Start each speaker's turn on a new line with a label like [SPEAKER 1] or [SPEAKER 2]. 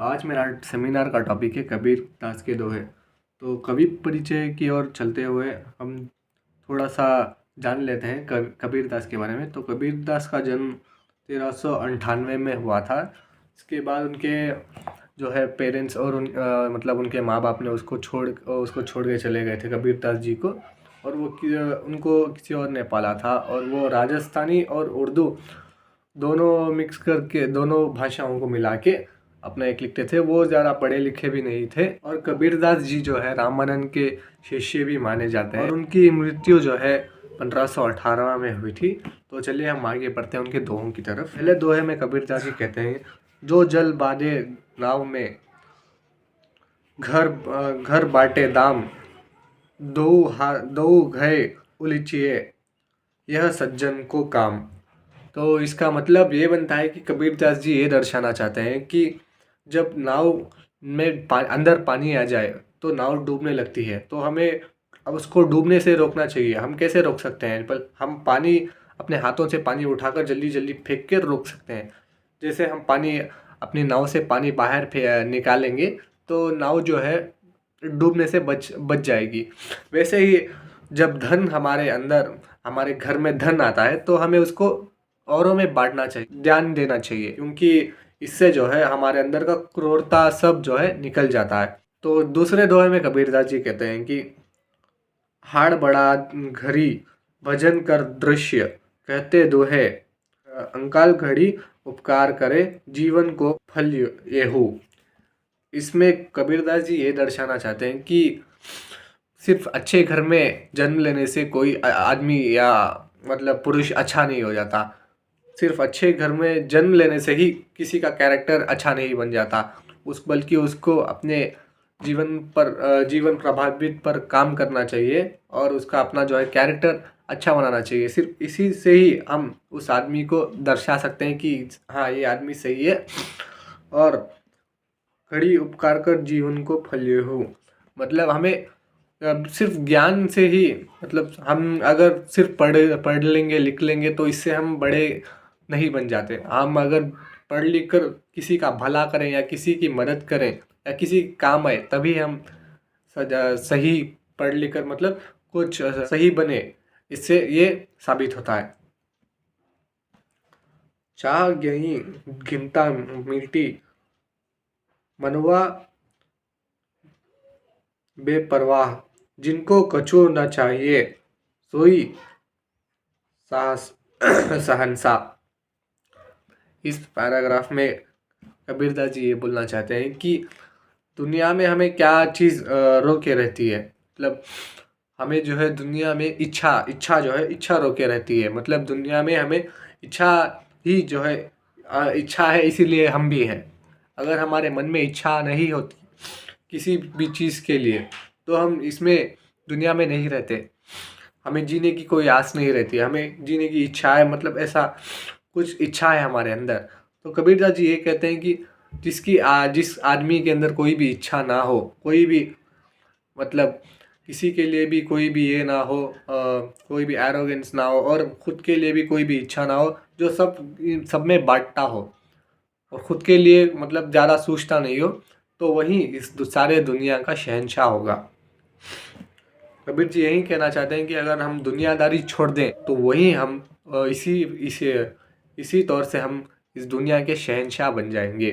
[SPEAKER 1] आज मेरा सेमिनार का टॉपिक है कबीर दास के दोहे। तो कवि परिचय की ओर चलते हुए हम थोड़ा सा जान लेते हैं कबीर दास के बारे में। तो कबीर दास का जन्म 1398 में हुआ था। इसके बाद उनके जो है पेरेंट्स और मतलब उनके माँ बाप ने उसको छोड़ के चले गए थे कबीर दास जी को, और उनको किसी और ने पाला था। और वो राजस्थानी और उर्दू दोनों मिक्स करके, दोनों भाषाओं को मिला के अपना एक लिखते थे। वो ज़्यादा पढ़े लिखे भी नहीं थे। और कबीरदास जी जो है रामानंद के शिष्य भी माने जाते हैं। और उनकी मृत्यु जो है 1518 में हुई थी। तो चलिए हम आगे बढ़ते हैं उनके दोहों की तरफ। पहले दोहे में कबीरदास जी कहते हैं, जो जल बांधे नाव में घर बांटे दाम, दो गए उलिचिए यह सज्जन को काम। तो इसका मतलब ये बनता है कि कबीरदास जी ये दर्शाना चाहते हैं कि जब नाव में अंदर पानी आ जाए तो नाव डूबने लगती है। तो हमें अब उसको डूबने से रोकना चाहिए। हम कैसे रोक सकते हैं? पर हम पानी अपने हाथों से पानी उठाकर जल्दी जल्दी फेंक कर रोक सकते हैं। जैसे हम पानी अपनी नाव से पानी बाहर निकालेंगे तो नाव जो है डूबने से बच जाएगी। वैसे ही जब धन हमारे घर में धन आता है तो हमें उसको औरों में बांटना चाहिए, ध्यान देना चाहिए, क्योंकि इससे जो है हमारे अंदर का क्रूरता सब जो है निकल जाता है। तो दूसरे दोहे में कबीरदास जी कहते हैं कि हाड़ बड़ा घड़ी भजन कर दृश्य कहते दोहे, अंकाल घड़ी उपकार करे जीवन को फल येहू। इसमें कबीरदास जी ये दर्शाना चाहते हैं कि सिर्फ अच्छे घर में जन्म लेने से कोई आदमी या मतलब पुरुष अच्छा नहीं हो जाता। सिर्फ अच्छे घर में जन्म लेने से ही किसी का कैरेक्टर अच्छा नहीं बन जाता, बल्कि उसको अपने जीवन प्रभावित पर काम करना चाहिए और उसका अपना जो है कैरेक्टर अच्छा बनाना चाहिए। सिर्फ इसी से ही हम उस आदमी को दर्शा सकते हैं कि हाँ, ये आदमी सही है। और घड़ी उपकार कर जीवन को फल्ये हो, मतलब हमें सिर्फ ज्ञान से ही, मतलब हम अगर सिर्फ पढ़ लेंगे लिख लेंगे तो इससे हम बड़े नहीं बन जाते। हम अगर पढ़ लिख कर किसी का भला करें या किसी की मदद करें या किसी काम आए तभी हम सही पढ़ लिख कर मतलब कुछ सही बने, इससे ये साबित होता है। चाह यही घिनता मिलती मनवा बेपरवाह, जिनको कछु न चाहिए सोई साहस शहंशाह। इस पैराग्राफ में कबीरदास जी ये बोलना चाहते हैं कि दुनिया में हमें क्या चीज़ रोके रहती है। मतलब हमें जो है दुनिया में इच्छा जो है इच्छा रोके रहती है। मतलब दुनिया में हमें इच्छा ही जो है इच्छा है, इसीलिए हम भी हैं। अगर हमारे मन में इच्छा नहीं होती किसी भी चीज़ के लिए तो हम इसमें दुनिया में नहीं रहते। हमें जीने की कोई आस नहीं रहती, हमें जीने की इच्छा है, मतलब ऐसा कुछ इच्छा है हमारे अंदर। तो कबीरदास जी ये कहते हैं कि जिस आदमी के अंदर कोई भी इच्छा ना हो, कोई भी मतलब किसी के लिए भी कोई भी ये ना हो, कोई भी एरोगेंस ना हो और ख़ुद के लिए भी कोई भी इच्छा ना हो, जो सब में बांटता हो और ख़ुद के लिए मतलब ज़्यादा सोचता नहीं हो, तो वही इस सारे दुनिया का शहंशाह होगा। कबीर जी यही कहना चाहते हैं कि अगर हम दुनियादारी छोड़ दें तो वही हम इसी तौर से हम इस दुनिया के शहंशाह बन जाएंगे।